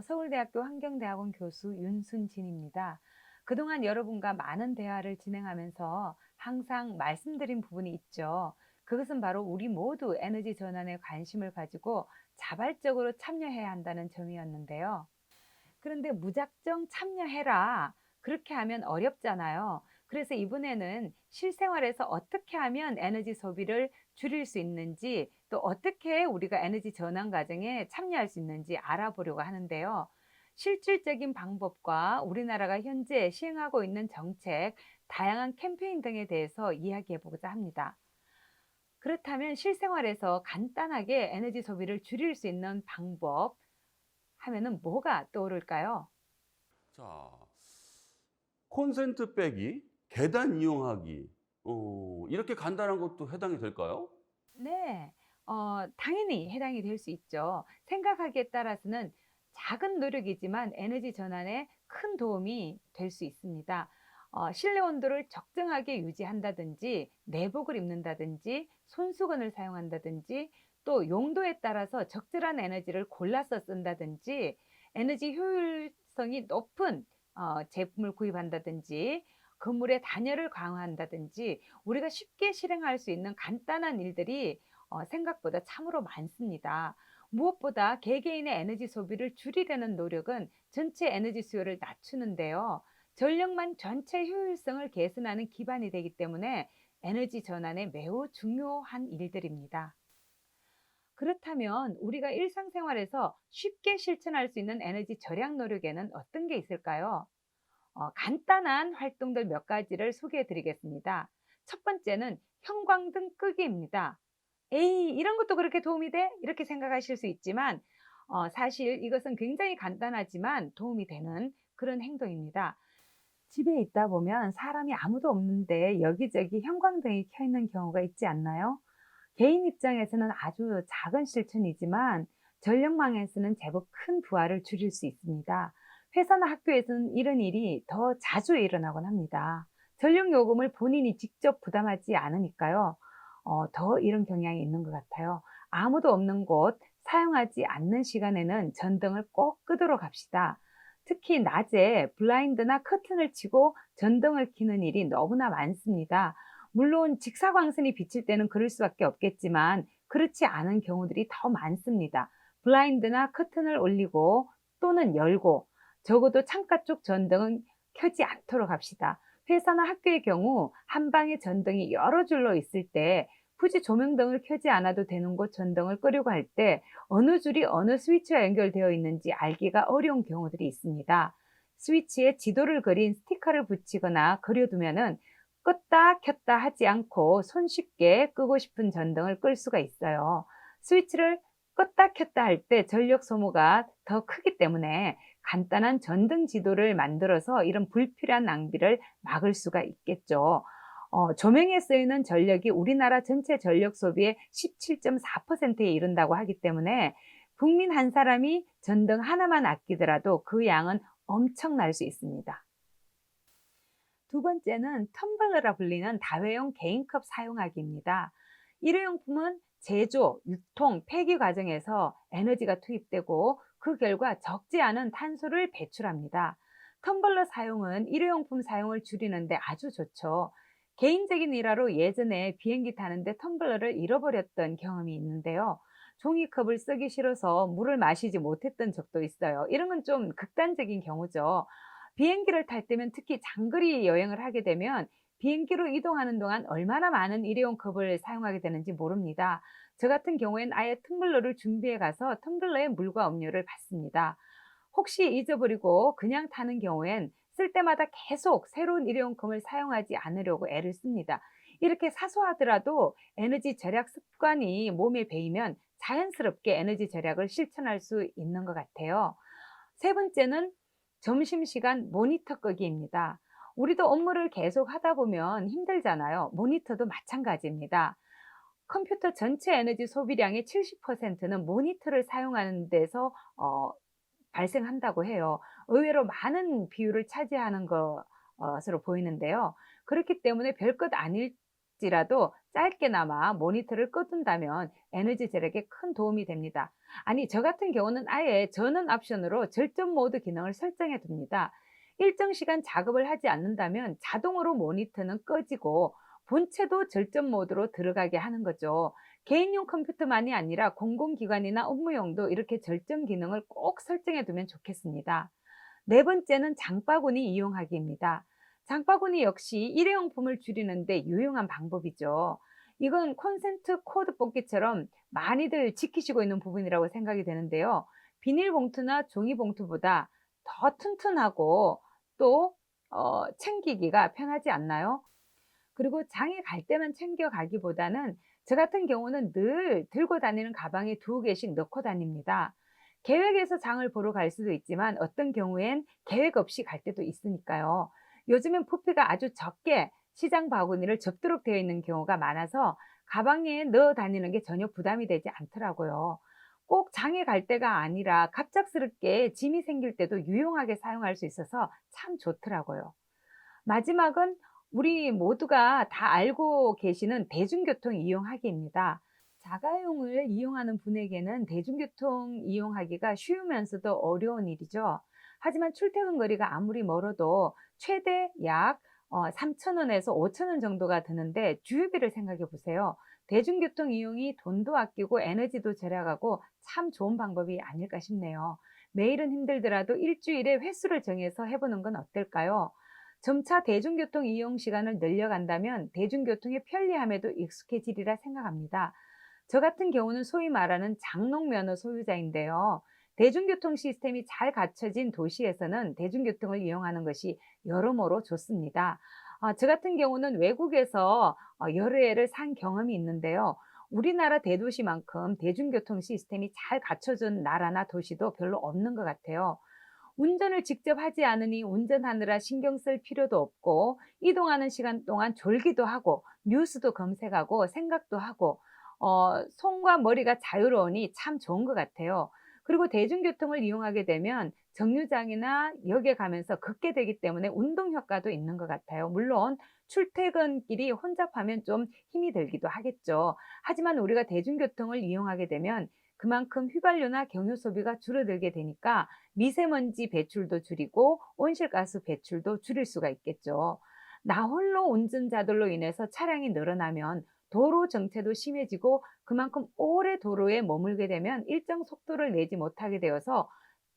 서울대학교 환경대학원 교수 윤순진입니다. 그동안 여러분과 많은 대화를 진행하면서 항상 말씀드린 부분이 있죠. 그것은 바로 우리 모두 에너지 전환에 관심을 가지고 자발적으로 참여해야 한다는 점이었는데요. 그런데 무작정 참여해라. 그렇게 하면 어렵잖아요. 그래서 이번에는 실생활에서 어떻게 하면 에너지 소비를 줄일 수 있는지, 또 어떻게 우리가 에너지 전환 과정에 참여할 수 있는지 알아보려고 하는데요. 실질적인 방법과 우리나라가 현재 시행하고 있는 정책, 다양한 캠페인 등에 대해서 이야기해 보고자 합니다. 그렇다면 실생활에서 간단하게 에너지 소비를 줄일 수 있는 방법 하면은 뭐가 떠오를까요? 자, 콘센트 빼기, 계단 이용하기. 이렇게 간단한 것도 해당이 될까요? 네. 당연히 해당이 될 수 있죠. 생각하기에 따라서는 작은 노력이지만 에너지 전환에 큰 도움이 될 수 있습니다. 실내 온도를 적정하게 유지한다든지, 내복을 입는다든지, 손수건을 사용한다든지, 또 용도에 따라서 적절한 에너지를 골라서 쓴다든지, 에너지 효율성이 높은 제품을 구입한다든지, 건물의 단열을 강화한다든지, 우리가 쉽게 실행할 수 있는 간단한 일들이 생각보다 참으로 많습니다. 무엇보다 개개인의 에너지 소비를 줄이려는 노력은 전체 에너지 수요를 낮추는데요. 전력망 전체 효율성을 개선하는 기반이 되기 때문에 에너지 전환에 매우 중요한 일들입니다. 그렇다면 우리가 일상생활에서 쉽게 실천할 수 있는 에너지 절약 노력에는 어떤 게 있을까요? 간단한 활동들 몇 가지를 소개해 드리겠습니다. 첫 번째는 형광등 끄기입니다. 에이, 이런 것도 그렇게 도움이 돼? 이렇게 생각하실 수 있지만, 사실 이것은 굉장히 간단하지만 도움이 되는 그런 행동입니다. 집에 있다 보면 사람이 아무도 없는데 여기저기 형광등이 켜 있는 경우가 있지 않나요? 개인 입장에서는 아주 작은 실천이지만 전력망에서는 제법 큰 부하를 줄일 수 있습니다. 회사나 학교에서는 이런 일이 더 자주 일어나곤 합니다. 전력 요금을 본인이 직접 부담하지 않으니까요. 더 이런 경향이 있는 것 같아요. 아무도 없는 곳, 사용하지 않는 시간에는 전등을 꼭 끄도록 합시다. 특히 낮에 블라인드나 커튼을 치고 전등을 켜는 일이 너무나 많습니다. 물론 직사광선이 비칠 때는 그럴 수밖에 없겠지만 그렇지 않은 경우들이 더 많습니다. 블라인드나 커튼을 올리고 또는 열고 적어도 창가 쪽 전등은 켜지 않도록 합시다. 회사나 학교의 경우 한 방에 전등이 여러 줄로 있을 때 굳이 조명등을 켜지 않아도 되는 곳 전등을 끄려고 할 때 어느 줄이 어느 스위치와 연결되어 있는지 알기가 어려운 경우들이 있습니다. 스위치에 지도를 그린 스티커를 붙이거나 그려두면은 껐다 켰다 하지 않고 손쉽게 끄고 싶은 전등을 끌 수가 있어요. 스위치를 껐다 켰다 할 때 전력 소모가 더 크기 때문에 간단한 전등 지도를 만들어서 이런 불필요한 낭비를 막을 수가 있겠죠. 조명에 쓰이는 전력이 우리나라 전체 전력 소비의 17.4%에 이른다고 하기 때문에 국민 한 사람이 전등 하나만 아끼더라도 그 양은 엄청날 수 있습니다. 두 번째는 텀블러라 불리는 다회용 개인컵 사용하기입니다. 일회용품은 제조, 유통, 폐기 과정에서 에너지가 투입되고 그 결과 적지 않은 탄소를 배출합니다. 텀블러 사용은 일회용품 사용을 줄이는데 아주 좋죠. 개인적인 일화로 예전에 비행기 타는데 텀블러를 잃어버렸던 경험이 있는데요. 종이컵을 쓰기 싫어서 물을 마시지 못했던 적도 있어요. 이런 건 좀 극단적인 경우죠. 비행기를 탈 때면 특히 장거리 여행을 하게 되면 비행기로 이동하는 동안 얼마나 많은 일회용 컵을 사용하게 되는지 모릅니다. 저 같은 경우에는 아예 텀블러를 준비해 가서 텀블러에 물과 음료를 받습니다. 혹시 잊어버리고 그냥 타는 경우엔 쓸 때마다 계속 새로운 일회용품을 사용하지 않으려고 애를 씁니다. 이렇게 사소하더라도 에너지 절약 습관이 몸에 배이면 자연스럽게 에너지 절약을 실천할 수 있는 것 같아요. 세 번째는 점심시간 모니터 끄기입니다. 우리도 업무를 계속 하다 보면 힘들잖아요. 모니터도 마찬가지입니다. 컴퓨터 전체 에너지 소비량의 70%는 모니터를 사용하는 데서 발생한다고 해요. 의외로 많은 비율을 차지하는 것으로 보이는데요. 그렇기 때문에 별것 아닐 혹시라도 짧게나마 모니터를 꺼둔다면 에너지 절약에 큰 도움이 됩니다. 아니, 저 같은 경우는 아예 전원 옵션으로 절전 모드 기능을 설정해 둡니다. 일정 시간 작업을 하지 않는다면 자동으로 모니터는 꺼지고 본체도 절전 모드로 들어가게 하는 거죠. 개인용 컴퓨터만이 아니라 공공기관이나 업무용도 이렇게 절전 기능을 꼭 설정해 두면 좋겠습니다. 네 번째는 장바구니 이용하기입니다. 장바구니 역시 일회용품을 줄이는데 유용한 방법이죠. 이건 콘센트 코드 뽑기처럼 많이들 지키시고 있는 부분이라고 생각이 되는데요. 비닐봉투나 종이봉투보다 더 튼튼하고 또 챙기기가 편하지 않나요? 그리고 장에 갈 때만 챙겨가기보다는 저 같은 경우는 늘 들고 다니는 가방에 2개씩 넣고 다닙니다. 계획해서 장을 보러 갈 수도 있지만 어떤 경우엔 계획 없이 갈 때도 있으니까요. 요즘엔 부피가 아주 적게 시장 바구니를 접도록 되어 있는 경우가 많아서 가방에 넣어 다니는 게 전혀 부담이 되지 않더라고요. 꼭 장에 갈 때가 아니라 갑작스럽게 짐이 생길 때도 유용하게 사용할 수 있어서 참 좋더라고요. 마지막은 우리 모두가 다 알고 계시는 대중교통 이용하기입니다. 자가용을 이용하는 분에게는 대중교통 이용하기가 쉬우면서도 어려운 일이죠. 하지만 출퇴근 거리가 아무리 멀어도 최대 약 3,000원에서 5,000원 정도가 드는데 주유비를 생각해 보세요. 대중교통 이용이 돈도 아끼고 에너지도 절약하고 참 좋은 방법이 아닐까 싶네요. 매일은 힘들더라도 일주일에 횟수를 정해서 해보는 건 어떨까요? 점차 대중교통 이용 시간을 늘려간다면 대중교통의 편리함에도 익숙해지리라 생각합니다. 저 같은 경우는 소위 말하는 장롱면허 소유자인데요. 대중교통 시스템이 잘 갖춰진 도시에서는 대중교통을 이용하는 것이 여러모로 좋습니다. 저 같은 경우는 외국에서 여러 해를 산 경험이 있는데요. 우리나라 대도시만큼 대중교통 시스템이 잘 갖춰진 나라나 도시도 별로 없는 것 같아요. 운전을 직접 하지 않으니 운전하느라 신경 쓸 필요도 없고 이동하는 시간 동안 졸기도 하고 뉴스도 검색하고 생각도 하고 손과 머리가 자유로우니 참 좋은 것 같아요. 그리고 대중교통을 이용하게 되면 정류장이나 역에 가면서 걷게 되기 때문에 운동 효과도 있는 것 같아요. 물론 출퇴근길이 혼잡하면 좀 힘이 들기도 하겠죠. 하지만 우리가 대중교통을 이용하게 되면 그만큼 휘발유나 경유 소비가 줄어들게 되니까 미세먼지 배출도 줄이고 온실가스 배출도 줄일 수가 있겠죠. 나 홀로 운전자들로 인해서 차량이 늘어나면 도로 정체도 심해지고 그만큼 오래 도로에 머물게 되면 일정 속도를 내지 못하게 되어서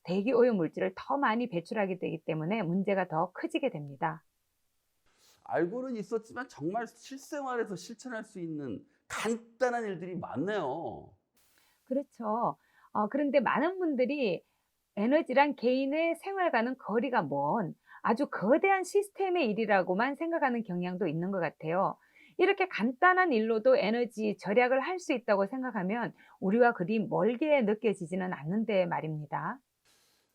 대기 오염 물질을 더 많이 배출하게 되기 때문에 문제가 더 커지게 됩니다. 알고는 있었지만 정말 실생활에서 실천할 수 있는 간단한 일들이 많네요. 그렇죠. 그런데 많은 분들이 에너지란 개인의 생활과는 거리가 먼 아주 거대한 시스템의 일이라고만 생각하는 경향도 있는 것 같아요. 이렇게 간단한 일로도 에너지 절약을 할 수 있다고 생각하면 우리와 그리 멀게 느껴지지는 않는데 말입니다.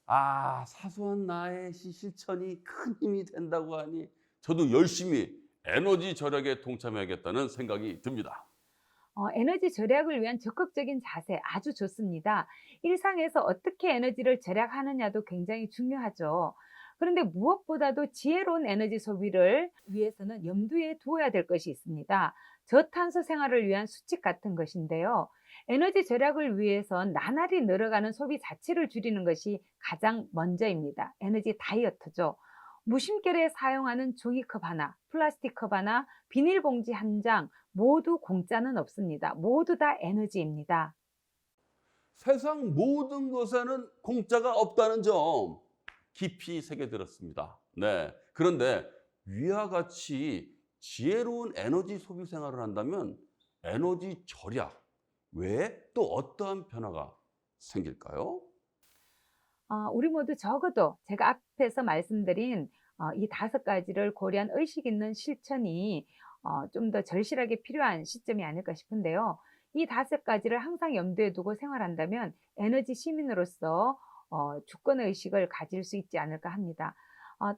아, 사소한 나의 실천이 큰 힘이 된다고 하니 저도 열심히 에너지 절약에 동참해야겠다는 생각이 듭니다. 에너지 절약을 위한 적극적인 자세 아주 좋습니다. 일상에서 어떻게 에너지를 절약하느냐도 굉장히 중요하죠. 그런데 무엇보다도 지혜로운 에너지 소비를 위해서는 염두에 두어야 될 것이 있습니다. 저탄소 생활을 위한 수칙 같은 것인데요. 에너지 절약을 위해선 나날이 늘어가는 소비 자체를 줄이는 것이 가장 먼저입니다. 에너지 다이어트죠. 무심결에 사용하는 종이컵 하나, 플라스틱 컵 하나, 비닐봉지 한 장, 모두 공짜는 없습니다. 모두 다 에너지입니다. 세상 모든 것에는 공짜가 없다는 점 깊이 새겨들었습니다. 네. 그런데 위와 같이 지혜로운 에너지 소비 생활을 한다면 에너지 절약 외에 또 어떠한 변화가 생길까요? 우리 모두 적어도 제가 앞에서 말씀드린 이 5가지를 고려한 의식 있는 실천이 좀 더 절실하게 필요한 시점이 아닐까 싶은데요. 이 5가지를 항상 염두에 두고 생활한다면 에너지 시민으로서 주권 의식을 가질 수 있지 않을까 합니다.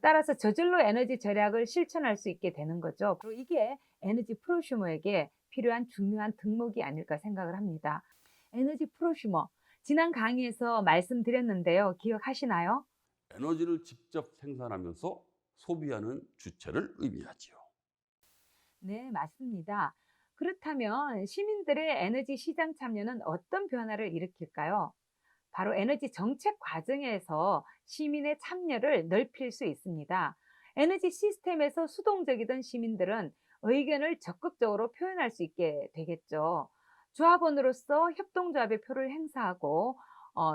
따라서 저절로 에너지 절약을 실천할 수 있게 되는 거죠. 그리고 이게 에너지 프로슈머에게 필요한 중요한 덕목이 아닐까 생각을 합니다. 에너지 프로슈머 지난 강의에서 말씀드렸는데요. 기억하시나요? 에너지를 직접 생산하면서 소비하는 주체를 의미하지요. 네, 맞습니다. 그렇다면 시민들의 에너지 시장 참여는 어떤 변화를 일으킬까요? 바로 에너지 정책 과정에서 시민의 참여를 넓힐 수 있습니다. 에너지 시스템에서 수동적이던 시민들은 의견을 적극적으로 표현할 수 있게 되겠죠. 조합원으로서 협동조합의 표를 행사하고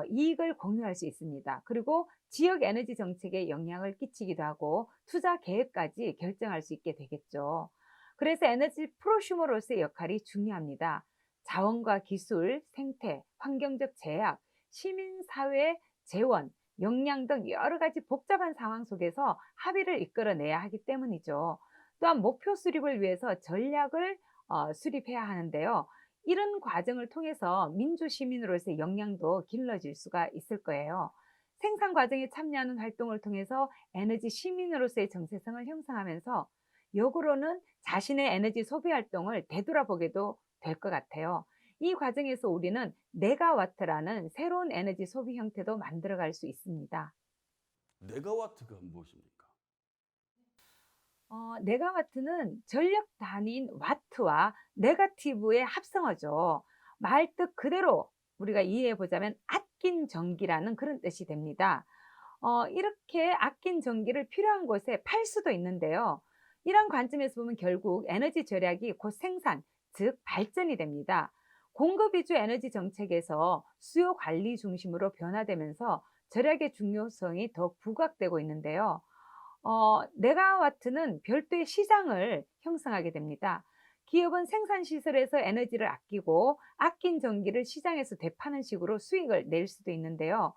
이익을 공유할 수 있습니다. 그리고 지역 에너지 정책에 영향을 끼치기도 하고 투자 계획까지 결정할 수 있게 되겠죠. 그래서 에너지 프로슈머로서의 역할이 중요합니다. 자원과 기술, 생태, 환경적 제약, 시민사회 재원, 역량 등 여러 가지 복잡한 상황 속에서 합의를 이끌어내야 하기 때문이죠. 또한 목표 수립을 위해서 전략을 수립해야 하는데요. 이런 과정을 통해서 민주 시민으로서의 역량도 길러질 수가 있을 거예요. 생산 과정에 참여하는 활동을 통해서 에너지 시민으로서의 정체성을 형성하면서 역으로는 자신의 에너지 소비 활동을 되돌아보게도 될 것 같아요. 이 과정에서 우리는 네가와트라는 새로운 에너지 소비 형태도 만들어갈 수 있습니다. 메가와트가 무엇입니까? 네가와트는 전력 단위인 와트와 네거티브의 합성어죠. 말뜻 그대로 우리가 이해해 보자면 아낀 전기라는 그런 뜻이 됩니다. 이렇게 아낀 전기를 필요한 곳에 팔 수도 있는데요. 이런 관점에서 보면 결국 에너지 절약이 곧 생산, 즉 발전이 됩니다. 공급 위주 에너지 정책에서 수요 관리 중심으로 변화되면서 절약의 중요성이 더 부각되고 있는데요. 메가와트는 별도의 시장을 형성하게 됩니다. 기업은 생산 시설에서 에너지를 아끼고 아낀 전기를 시장에서 되파는 식으로 수익을 낼 수도 있는데요.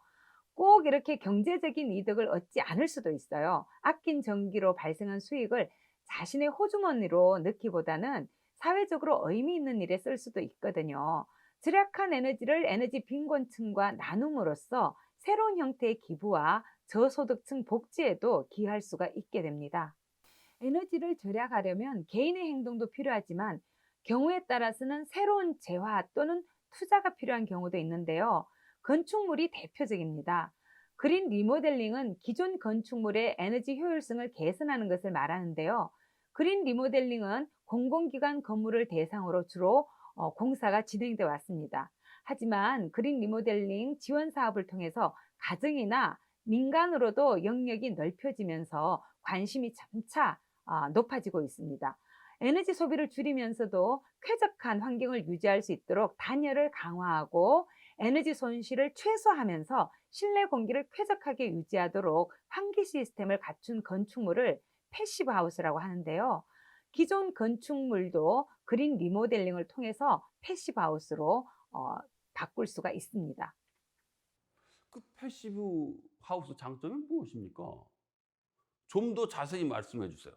꼭 이렇게 경제적인 이득을 얻지 않을 수도 있어요. 아낀 전기로 발생한 수익을 자신의 호주머니로 넣기보다는 사회적으로 의미 있는 일에 쓸 수도 있거든요. 절약한 에너지를 에너지 빈곤층과 나눔으로써 새로운 형태의 기부와 저소득층 복지에도 기여할 수가 있게 됩니다. 에너지를 절약하려면 개인의 행동도 필요하지만 경우에 따라서는 새로운 재화 또는 투자가 필요한 경우도 있는데요. 건축물이 대표적입니다. 그린 리모델링은 기존 건축물의 에너지 효율성을 개선하는 것을 말하는데요. 그린 리모델링은 공공기관 건물을 대상으로 주로 공사가 진행돼 왔습니다. 하지만 그린 리모델링 지원 사업을 통해서 가정이나 민간으로도 영역이 넓혀지면서 관심이 점차 높아지고 있습니다. 에너지 소비를 줄이면서도 쾌적한 환경을 유지할 수 있도록 단열을 강화하고 에너지 손실을 최소화하면서 실내 공기를 쾌적하게 유지하도록 환기 시스템을 갖춘 건축물을 패시브 하우스라고 하는데요. 기존 건축물도 그린 리모델링을 통해서 패시브 하우스로 바꿀 수가 있습니다. 그 패시브 하우스 장점이 무엇입니까? 좀 더 자세히 말씀해 주세요.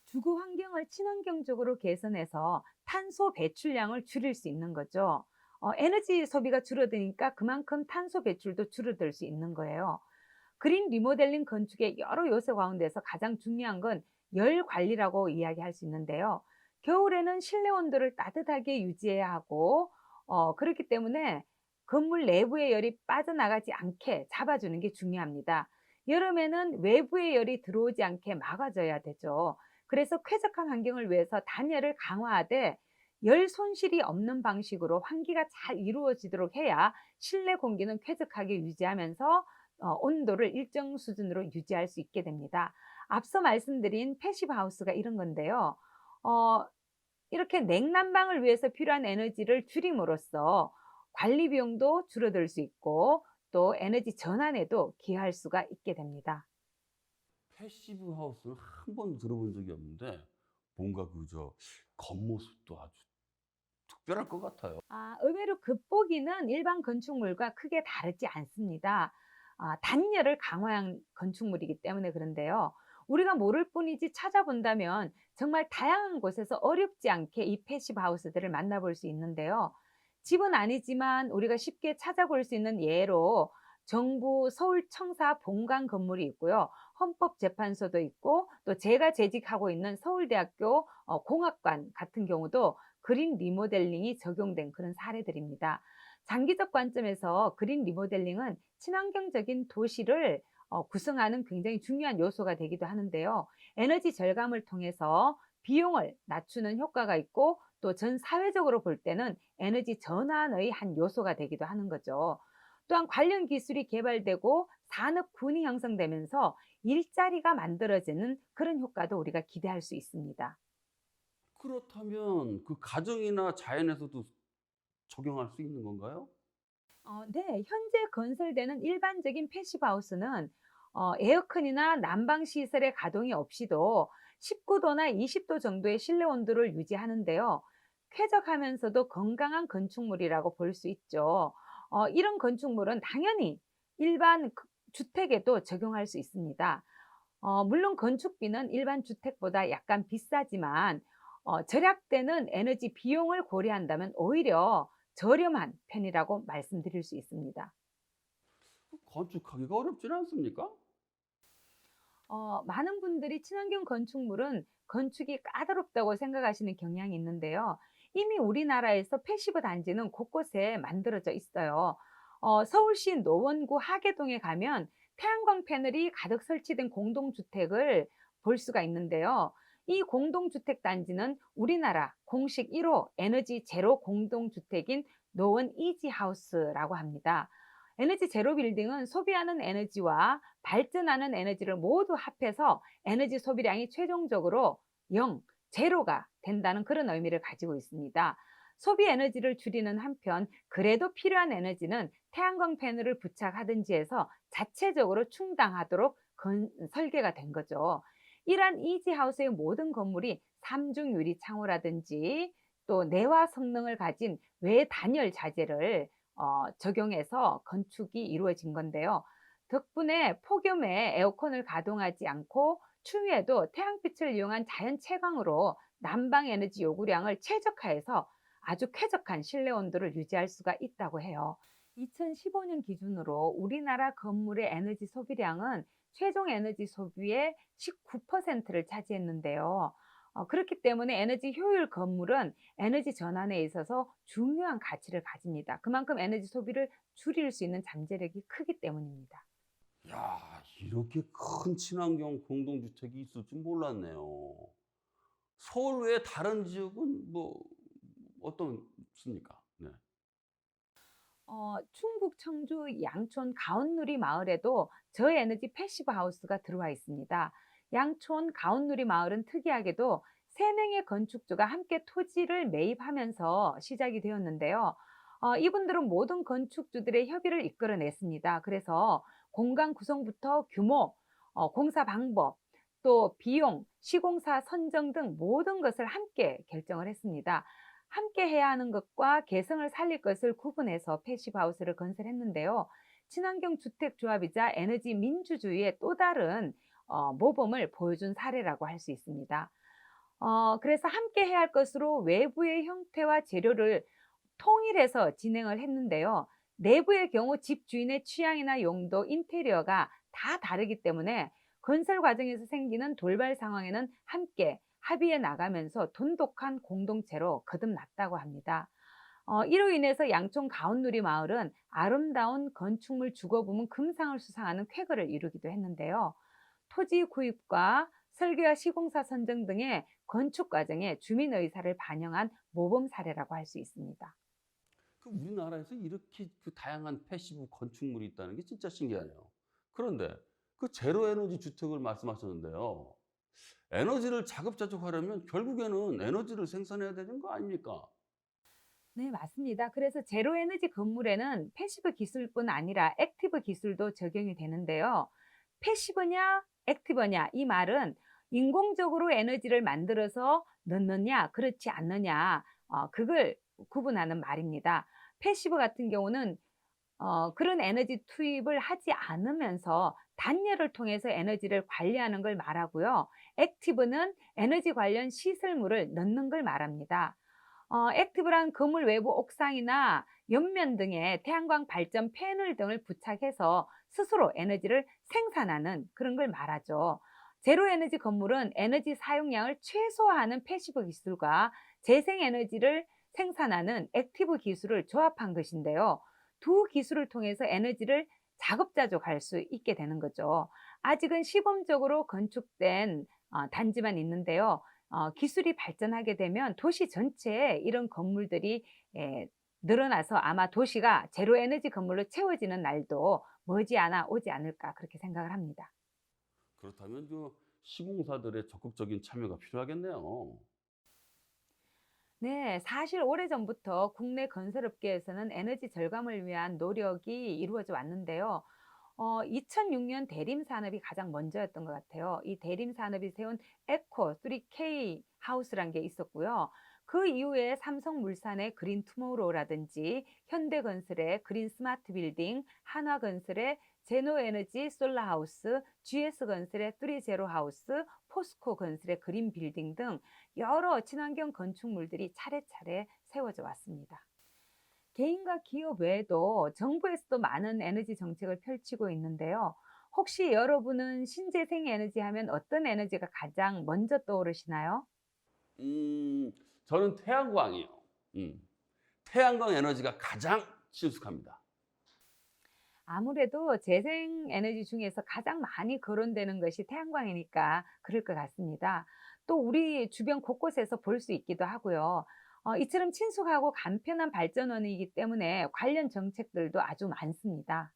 주거 환경을 친환경적으로 개선해서 탄소 배출량을 줄일 수 있는 거죠. 에너지 소비가 줄어드니까 그만큼 탄소 배출도 줄어들 수 있는 거예요. 그린 리모델링 건축의 여러 요소 가운데서 가장 중요한 건 열 관리라고 이야기할 수 있는데요. 겨울에는 실내 온도를 따뜻하게 유지해야 하고, 그렇기 때문에 건물 내부의 열이 빠져나가지 않게 잡아주는 게 중요합니다. 여름에는 외부의 열이 들어오지 않게 막아줘야 되죠. 그래서 쾌적한 환경을 위해서 단열을 강화하되 열 손실이 없는 방식으로 환기가 잘 이루어지도록 해야 실내 공기는 쾌적하게 유지하면서 온도를 일정 수준으로 유지할 수 있게 됩니다. 앞서 말씀드린 패시브 하우스가 이런 건데요. 어, 이렇게 냉난방을 위해서 필요한 에너지를 줄임으로써 관리 비용도 줄어들 수 있고 또 에너지 전환에도 기여할 수가 있게 됩니다. 패시브 하우스는 한 번도 들어본 적이 없는데 뭔가 그저 겉모습도 아주 특별할 것 같아요. 의외로 겉보기는 일반 건축물과 크게 다르지 않습니다. 단열을 강화한 건축물이기 때문에 그런데요. 우리가 모를 뿐이지 찾아본다면 정말 다양한 곳에서 어렵지 않게 이 패시브 하우스들을 만나볼 수 있는데요. 집은 아니지만 우리가 쉽게 찾아볼 수 있는 예로 정부 서울청사 본관 건물이 있고요. 헌법재판소도 있고 또 제가 재직하고 있는 서울대학교 공학관 같은 경우도 그린 리모델링이 적용된 그런 사례들입니다. 장기적 관점에서 그린 리모델링은 친환경적인 도시를 구성하는 굉장히 중요한 요소가 되기도 하는데요. 에너지 절감을 통해서 비용을 낮추는 효과가 있고 또 전 사회적으로 볼 때는 에너지 전환의 한 요소가 되기도 하는 거죠. 또한 관련 기술이 개발되고 산업군이 형성되면서 일자리가 만들어지는 그런 효과도 우리가 기대할 수 있습니다. 그렇다면 그 가정이나 자연에서도 적용할 수 있는 건가요? 네, 현재 건설되는 일반적인 패시브 하우스는 에어컨이나 난방 시설의 가동이 없이도 19도나 20도 정도의 실내 온도를 유지하는데요. 쾌적하면서도 건강한 건축물이라고 볼 수 있죠. 이런 건축물은 당연히 일반 주택에도 적용할 수 있습니다. 물론 건축비는 일반 주택보다 약간 비싸지만 절약되는 에너지 비용을 고려한다면 오히려 저렴한 편이라고 말씀드릴 수 있습니다. 건축하기가 어렵지는 않습니까? 많은 분들이 친환경 건축물은 건축이 까다롭다고 생각하시는 경향이 있는데요. 이미 우리나라에서 패시브 단지는 곳곳에 만들어져 있어요. 서울시 노원구 하계동에 가면 태양광 패널이 가득 설치된 공동주택을 볼 수가 있는데요. 이 공동주택 단지는 우리나라 공식 1호 에너지 제로 공동주택인 노원 이지하우스라고 합니다. 에너지 제로 빌딩은 소비하는 에너지와 발전하는 에너지를 모두 합해서 에너지 소비량이 최종적으로 0, 제로가 된다는 그런 의미를 가지고 있습니다. 소비 에너지를 줄이는 한편 그래도 필요한 에너지는 태양광 패널을 부착하든지 해서 자체적으로 충당하도록 설계가 된 거죠. 이러한 이지하우스의 모든 건물이 삼중 유리 창호라든지 또 내화 성능을 가진 외단열 자재를 적용해서 건축이 이루어진 건데요. 덕분에 폭염에 에어컨을 가동하지 않고 추위에도 태양빛을 이용한 자연 채광으로 난방 에너지 요구량을 최적화해서 아주 쾌적한 실내 온도를 유지할 수가 있다고 해요. 2015년 기준으로 우리나라 건물의 에너지 소비량은 최종 에너지 소비의 19%를 차지했는데요. 그렇기 때문에 에너지 효율 건물은 에너지 전환에 있어서 중요한 가치를 가집니다. 그만큼 에너지 소비를 줄일 수 있는 잠재력이 크기 때문입니다. 야, 이렇게 큰 친환경 공동주택이 있을 줄 몰랐네요. 서울 외에 다른 지역은 뭐 어떻습니까? 네. 충북 청주 양촌 가온누리 마을에도 저에너지 패시브 하우스가 들어와 있습니다. 양촌 가온누리 마을은 특이하게도 3명의 건축주가 함께 토지를 매입하면서 시작이 되었는데요. 이분들은 모든 건축주들의 협의를 이끌어냈습니다. 그래서 공간 구성부터 규모, 공사 방법, 또 비용, 시공사 선정 등 모든 것을 함께 결정을 했습니다. 함께 해야 하는 것과 개성을 살릴 것을 구분해서 패시브 하우스를 건설했는데요. 친환경 주택 조합이자 에너지 민주주의의 또 다른 모범을 보여준 사례라고 할 수 있습니다. 그래서 함께 해야 할 것으로 외부의 형태와 재료를 통일해서 진행을 했는데요. 내부의 경우 집 주인의 취향이나 용도, 인테리어가 다 다르기 때문에 건설 과정에서 생기는 돌발 상황에는 함께 합의해 나가면서 돈독한 공동체로 거듭났다고 합니다. 이로 인해서 양촌 가온누리 마을은 아름다운 건축물 주거부문 금상을 수상하는 쾌거를 이루기도 했는데요. 토지 구입과 설계와 시공사 선정 등의 건축 과정에 주민 의사를 반영한 모범 사례라고 할 수 있습니다. 그 우리나라에서 이렇게 그 다양한 패시브 건축물이 있다는 게 진짜 신기하네요. 그런데 그 제로 에너지 주택을 말씀하셨는데요. 에너지를 자급자족하려면 결국에는 에너지를 생산해야 되는 거 아닙니까? 네, 맞습니다. 그래서 제로 에너지 건물에는 패시브 기술뿐 아니라 액티브 기술도 적용이 되는데요. 패시브냐, 액티브냐, 이 말은 인공적으로 에너지를 만들어서 넣느냐, 그렇지 않느냐, 그걸 구분하는 말입니다. 패시브 같은 경우는 그런 에너지 투입을 하지 않으면서 단열을 통해서 에너지를 관리하는 걸 말하고요. 액티브는 에너지 관련 시설물을 넣는 걸 말합니다. 액티브란 건물 외부 옥상이나 옆면 등에 태양광 발전 패널 등을 부착해서 스스로 에너지를 생산하는 그런 걸 말하죠. 제로 에너지 건물은 에너지 사용량을 최소화하는 패시브 기술과 재생 에너지를 생산하는 액티브 기술을 조합한 것인데요. 두 기술을 통해서 에너지를 자급자족할 수 있게 되는 거죠. 아직은 시범적으로 건축된 단지만 있는데요. 기술이 발전하게 되면 도시 전체에 이런 건물들이 예, 늘어나서 아마 도시가 제로 에너지 건물로 채워지는 날도 머지않아 오지 않을까 그렇게 생각을 합니다. 그렇다면 그 시공사들의 적극적인 참여가 필요하겠네요. 네, 사실 오래전부터 국내 건설업계에서는 에너지 절감을 위한 노력이 이루어져 왔는데요. 2006년 대림 산업이 가장 먼저였던 것 같아요. 이 대림 산업이 세운 에코 3K 하우스란 게 있었고요. 그 이후에 삼성물산의 그린 투모로우라든지 현대건설의 그린 스마트 빌딩, 한화건설의 제노에너지 솔라하우스, GS건설의 3제로 하우스, 포스코 건설의 그린 빌딩 등 여러 친환경 건축물들이 차례차례 세워져 왔습니다. 개인과 기업 외에도 정부에서도 많은 에너지 정책을 펼치고 있는데요. 혹시 여러분은 신재생 에너지 하면 어떤 에너지가 가장 먼저 떠오르시나요? 음, 저는 태양광이요. 음, 태양광 에너지가 가장 친숙합니다. 아무래도 재생 에너지 중에서 가장 많이 거론되는 것이 태양광이니까 그럴 것 같습니다. 또 우리 주변 곳곳에서 볼 수 있기도 하고요. 이처럼 친숙하고 간편한 발전원이기 때문에 관련 정책들도 아주 많습니다.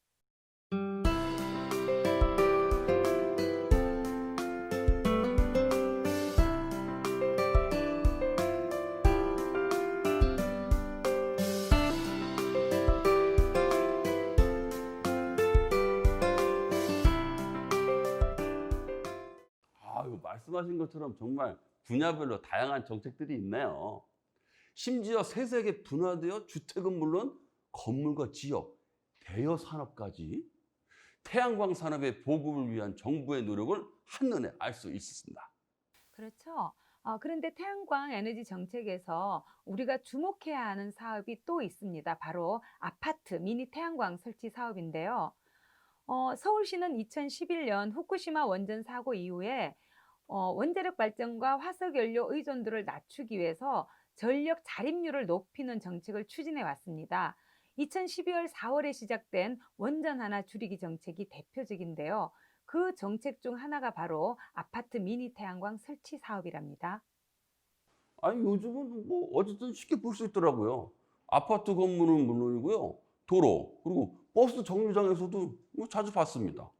아유, 말씀하신 것처럼 정말 분야별로 다양한 정책들이 있네요. 심지어 세세하게 분화되어 주택은 물론 건물과 지역, 대여 산업까지 태양광 산업의 보급을 위한 정부의 노력을 한눈에 알 수 있습니다. 그렇죠. 그런데 태양광 에너지 정책에서 우리가 주목해야 하는 사업이 또 있습니다. 바로 아파트 미니 태양광 설치 사업인데요. 서울시는 2011년 후쿠시마 원전 사고 이후에 원자력 발전과 화석 연료 의존도를 낮추기 위해서 전력 자립률을 높이는 정책을 추진해 왔습니다. 2012월 4월에 시작된 원전 하나 줄이기 정책이 대표적인데요. 그 정책 중 하나가 바로 아파트 미니 태양광 설치 사업이랍니다. 아니, 요즘은 뭐 어쨌든 쉽게 볼 수 있더라고요. 아파트 건물은 물론이고요. 도로, 그리고 버스 정류장에서도 뭐 자주 봤습니다.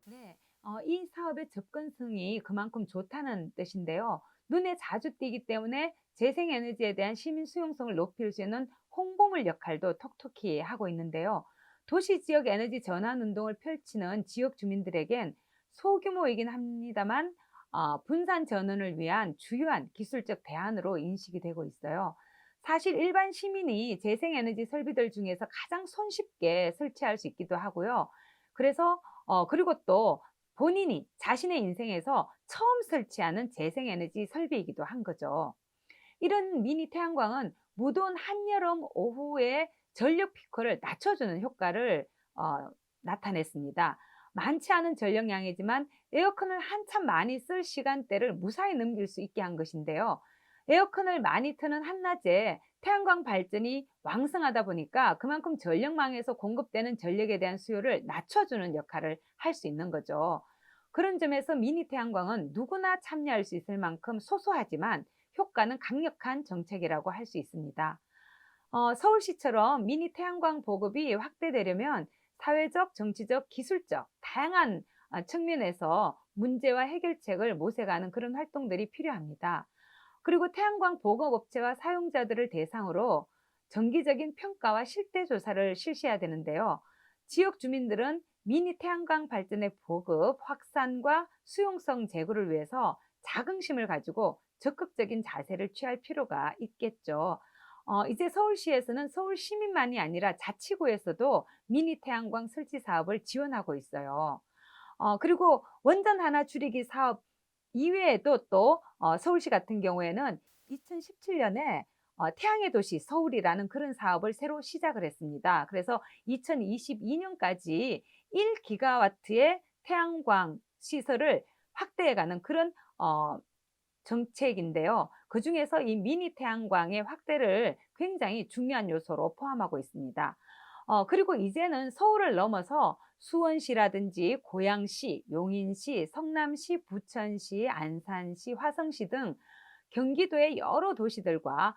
네, 이 사업의 접근성이 그만큼 좋다는 뜻인데요. 눈에 자주 띄기 때문에 재생에너지에 대한 시민 수용성을 높일 수 있는 홍보물 역할도 톡톡히 하고 있는데요. 도시 지역 에너지 전환 운동을 펼치는 지역 주민들에겐 소규모이긴 합니다만 분산 전원을 위한 주요한 기술적 대안으로 인식이 되고 있어요. 사실 일반 시민이 재생에너지 설비들 중에서 가장 손쉽게 설치할 수 있기도 하고요. 그래서 그리고 또 본인이 자신의 인생에서 처음 설치하는 재생에너지 설비이기도 한 거죠. 이런 미니 태양광은 무더운 한여름 오후에 전력 피커를 낮춰주는 효과를 나타냈습니다. 많지 않은 전력량이지만 에어컨을 한참 많이 쓸 시간대를 무사히 넘길 수 있게 한 것인데요. 에어컨을 많이 트는 한낮에 태양광 발전이 왕성하다 보니까 그만큼 전력망에서 공급되는 전력에 대한 수요를 낮춰주는 역할을 할 수 있는 거죠. 그런 점에서 미니 태양광은 누구나 참여할 수 있을 만큼 소소하지만 효과는 강력한 정책이라고 할 수 있습니다. 서울시처럼 미니 태양광 보급이 확대되려면 사회적, 정치적, 기술적 다양한 측면에서 문제와 해결책을 모색하는 그런 활동들이 필요합니다. 그리고 태양광 보급업체와 사용자들을 대상으로 정기적인 평가와 실태 조사를 실시해야 되는데요. 지역 주민들은 미니 태양광 발전의 보급, 확산과 수용성 제고를 위해서 자긍심을 가지고 적극적인 자세를 취할 필요가 있겠죠. 이제 서울시에서는 서울 시민만이 아니라 자치구에서도 미니 태양광 설치 사업을 지원하고 있어요. 그리고 원전 하나 줄이기 사업 이외에도 또 서울시 같은 경우에는 2017년에 태양의 도시 서울이라는 그런 사업을 새로 시작을 했습니다. 그래서 2022년까지 1기가와트의 태양광 시설을 확대해가는 그런 정책인데요. 그중에서 이 미니 태양광의 확대를 굉장히 중요한 요소로 포함하고 있습니다. 그리고 이제는 서울을 넘어서 수원시라든지 고양시, 용인시, 성남시, 부천시, 안산시, 화성시 등 경기도의 여러 도시들과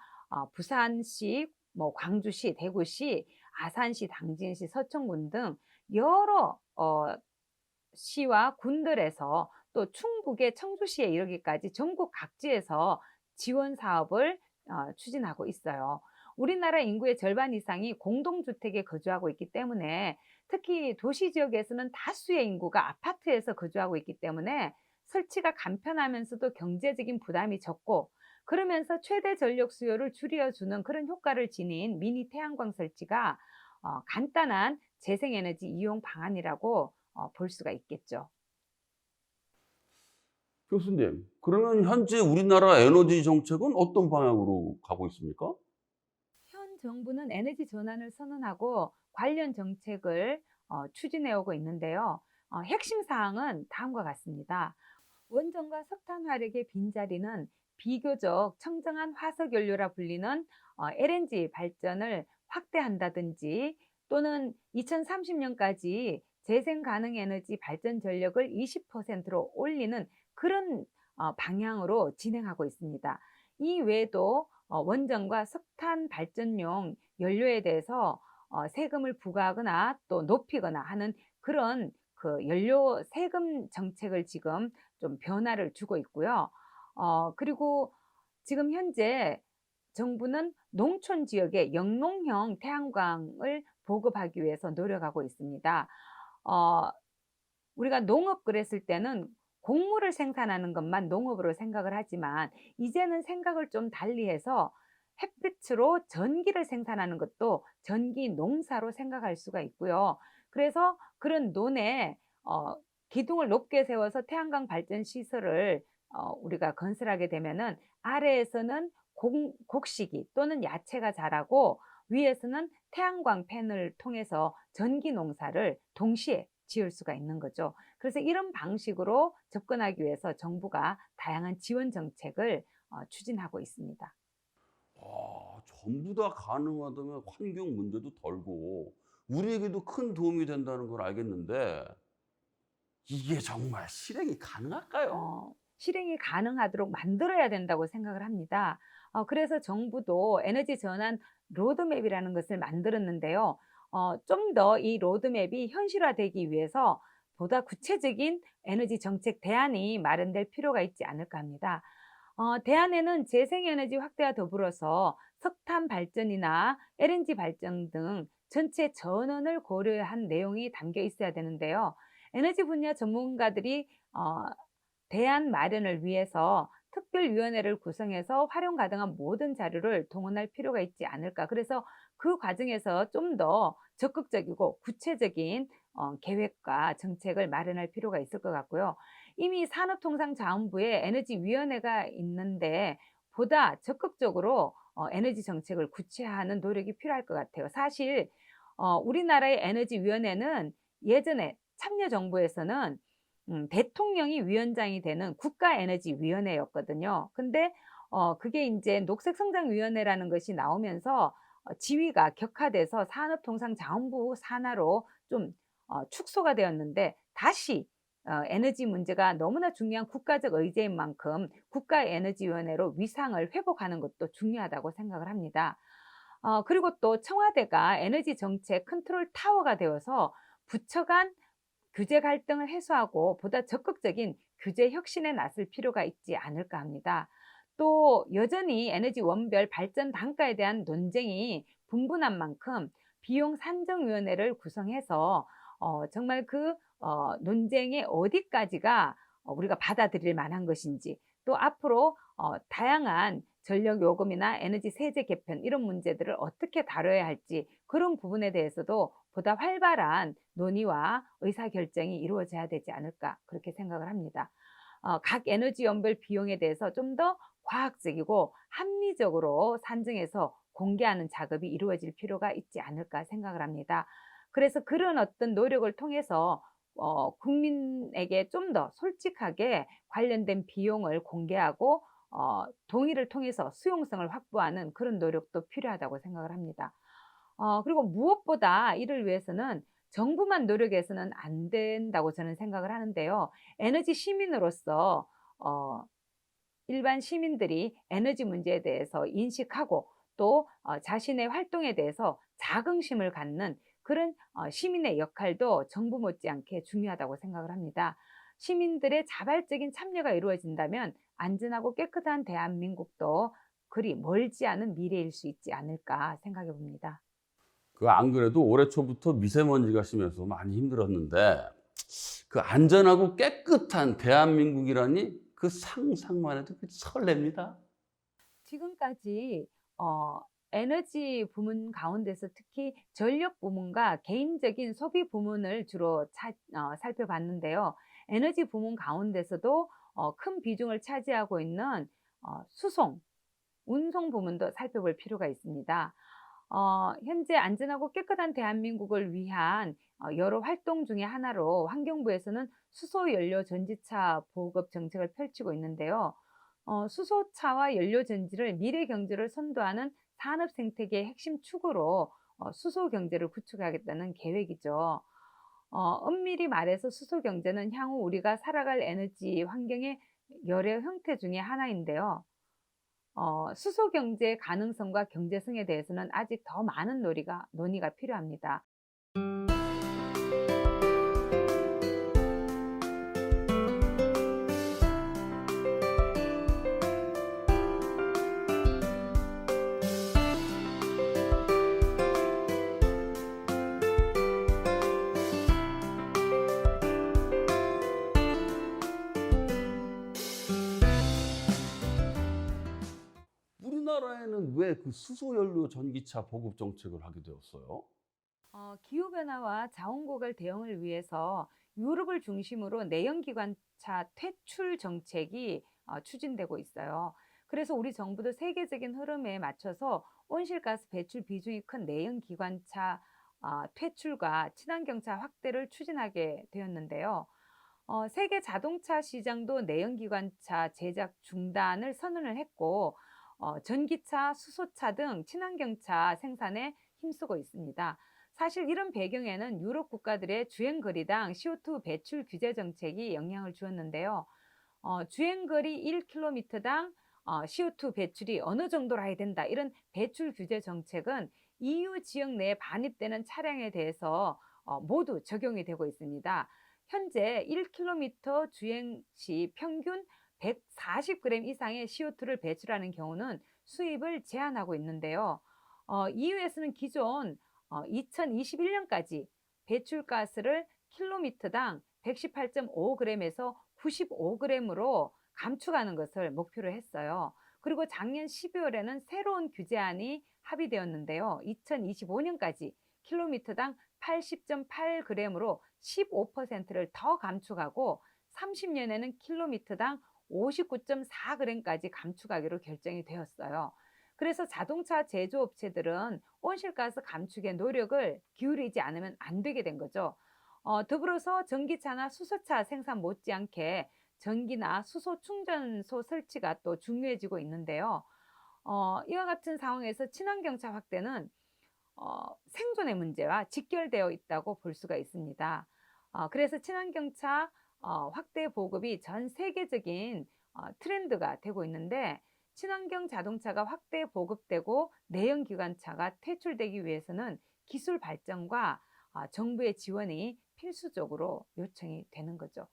부산시, 뭐 광주시, 대구시, 아산시, 당진시, 서천군 등 여러 시와 군들에서 또 충북의 청주시에 이르기까지 전국 각지에서 지원 사업을 추진하고 있어요. 우리나라 인구의 절반 이상이 공동주택에 거주하고 있기 때문에 특히 도시 지역에서는 다수의 인구가 아파트에서 거주하고 있기 때문에 설치가 간편하면서도 경제적인 부담이 적고 그러면서 최대 전력 수요를 줄여주는 그런 효과를 지닌 미니 태양광 설치가 간단한 재생에너지 이용 방안이라고 볼 수가 있겠죠. 교수님, 그러면 현재 우리나라 에너지 정책은 어떤 방향으로 가고 있습니까? 현 정부는 에너지 전환을 선언하고 관련 정책을 추진해 오고 있는데요. 핵심 사항은 다음과 같습니다. 원전과 석탄 화력의 빈자리는 비교적 청정한 화석 연료라 불리는 LNG 발전을 확대한다든지 또는 2030년까지 재생 가능 에너지 발전 전력을 20%로 올리는 그런 방향으로 진행하고 있습니다. 이 외에도 원전과 석탄 발전용 연료에 대해서 세금을 부과하거나 또 높이거나 하는 그런 그 연료 세금 정책을 지금 좀 변화를 주고 있고요. 그리고 지금 현재 정부는 농촌 지역에 영농형 태양광을 보급하기 위해서 노력하고 있습니다. 어, 우리가 농업 그랬을 때는 곡물을 생산하는 것만 농업으로 생각을 하지만 이제는 생각을 좀 달리해서 햇빛으로 전기를 생산하는 것도 전기 농사로 생각할 수가 있고요. 그래서 그런 논에 기둥을 높게 세워서 태양광 발전 시설을 우리가 건설하게 되면은 아래에서는 곡식이 또는 야채가 자라고 위에서는 태양광 팬을 통해서 전기 농사를 동시에 지을 수가 있는 거죠. 그래서 이런 방식으로 접근하기 위해서 정부가 다양한 지원 정책을 추진하고 있습니다. 전부 다 가능하다면 환경 문제도 덜고 우리에게도 큰 도움이 된다는 걸 알겠는데 이게 정말 실행이 가능할까요? 실행이 가능하도록 만들어야 된다고 생각을 합니다. 그래서 정부도 에너지 전환 로드맵이라는 것을 만들었는데요. 좀 더 이 로드맵이 현실화되기 위해서 보다 구체적인 에너지 정책 대안이 마련될 필요가 있지 않을까 합니다. 대안에는 재생에너지 확대와 더불어서 석탄 발전이나 LNG 발전 등 전체 전원을 고려한 내용이 담겨 있어야 되는데요. 에너지 분야 전문가들이 대안 마련을 위해서 특별위원회를 구성해서 활용 가능한 모든 자료를 동원할 필요가 있지 않을까. 그래서 그 과정에서 좀 더 적극적이고 구체적인 계획과 정책을 마련할 필요가 있을 것 같고요. 이미 산업통상자원부에 에너지위원회가 있는데 보다 적극적으로 에너지 정책을 구체화하는 노력이 필요할 것 같아요. 사실 우리나라의 에너지위원회는 예전에 참여정부에서는 대통령이 위원장이 되는 국가에너지위원회였거든요. 근데 그게 이제 녹색성장위원회라는 것이 나오면서 지위가 격화돼서 산업통상자원부 산하로 좀 축소가 되었는데 다시 에너지 문제가 너무나 중요한 국가적 의제인 만큼 국가에너지위원회로 위상을 회복하는 것도 중요하다고 생각을 합니다. 그리고 또 청와대가 에너지 정책 컨트롤 타워가 되어서 부처 간 규제 갈등을 해소하고 보다 적극적인 규제 혁신에 나설 필요가 있지 않을까 합니다. 또 여전히 에너지 원별 발전 단가에 대한 논쟁이 분분한 만큼 비용 산정위원회를 구성해서 정말 그 논쟁의 어디까지가 우리가 받아들일 만한 것인지 또 앞으로 다양한 전력 요금이나 에너지 세제 개편 이런 문제들을 어떻게 다뤄야 할지 그런 부분에 대해서도 보다 활발한 논의와 의사결정이 이루어져야 되지 않을까 그렇게 생각을 합니다. 각 에너지 연별 비용에 대해서 좀 더 과학적이고 합리적으로 산정해서 공개하는 작업이 이루어질 필요가 있지 않을까 생각을 합니다. 그래서 그런 어떤 노력을 통해서 국민에게 좀 더 솔직하게 관련된 비용을 공개하고 동의를 통해서 수용성을 확보하는 그런 노력도 필요하다고 생각을 합니다. 그리고 무엇보다 이를 위해서는 정부만 노력해서는 안 된다고 저는 생각을 하는데요. 에너지 시민으로서 어 일반 시민들이 에너지 문제에 대해서 인식하고 또 자신의 활동에 대해서 자긍심을 갖는 그런 시민의 역할도 정부 못지않게 중요하다고 생각을 합니다. 시민들의 자발적인 참여가 이루어진다면 안전하고 깨끗한 대한민국도 그리 멀지 않은 미래일 수 있지 않을까 생각해 봅니다. 그 안 그래도 올해 초부터 미세먼지가 심해서 많이 힘들었는데 그 안전하고 깨끗한 대한민국이라니 그 상상만 해도 그 설렙니다. 지금까지 어 에너지 부문 가운데서 특히 전력 부문과 개인적인 소비 부문을 주로 살펴봤는데요. 에너지 부문 가운데서도 큰 비중을 차지하고 있는 수송, 운송 부문도 살펴볼 필요가 있습니다. 현재 안전하고 깨끗한 대한민국을 위한 여러 활동 중에 하나로 환경부에서는 수소 연료 전지차 보급 정책을 펼치고 있는데요. 수소차와 연료 전지를 미래 경제를 선도하는 산업 생태계의 핵심 축으로 수소 경제를 구축하겠다는 계획이죠. 엄밀히 말해서 수소 경제는 향후 우리가 살아갈 에너지 환경의 여러 형태 중에 하나인데요. 수소 경제의 가능성과 경제성에 대해서는 아직 더 많은 논의가 필요합니다. 우리나라에는 왜 그 수소연료 전기차 보급 정책을 하게 되었어요? 기후변화와 자원고갈 대응을 위해서 유럽을 중심으로 내연기관차 퇴출 정책이 추진되고 있어요. 그래서 우리 정부도 세계적인 흐름에 맞춰서 온실가스 배출 비중이 큰 내연기관차 퇴출과 친환경차 확대를 추진하게 되었는데요. 세계 자동차 시장도 내연기관차 제작 중단을 선언을 했고, 전기차, 수소차 등 친환경차 생산에 힘쓰고 있습니다. 사실 이런 배경에는 유럽 국가들의 주행거리당 CO2 배출 규제 정책이 영향을 주었는데요. 주행거리 1km당 CO2 배출이 어느 정도로 해야 된다. 이런 배출 규제 정책은 EU 지역 내에 반입되는 차량에 대해서 모두 적용이 되고 있습니다. 현재 1km 주행 시 평균 140g 이상의 CO2를 배출하는 경우는 수입을 제한하고 있는데요. EU에서는 기존 2021년까지 배출가스를 킬로미터당 118.5g에서 95g으로 감축하는 것을 목표로 했어요. 그리고 작년 12월에는 새로운 규제안이 합의되었는데요. 2025년까지 킬로미터당 80.8g으로 15%를 더 감축하고 30년에는 킬로미터당 59.4g까지 감축하기로 결정이 되었어요. 그래서 자동차 제조업체들은 온실가스 감축에 노력을 기울이지 않으면 안 되게 된 거죠. 더불어서 전기차나 수소차 생산 못지않게 전기나 수소 충전소 설치가 또 중요해지고 있는데요. 이와 같은 상황에서 친환경차 확대는 생존의 문제와 직결되어 있다고 볼 수가 있습니다. 그래서 친환경차 확대 보급이 전 세계적인 트렌드가 되고 있는데 친환경 자동차가 확대 보급되고 내연기관차가 퇴출되기 위해서는 기술 발전과 정부의 지원이 필수적으로 요청이 되는 거죠.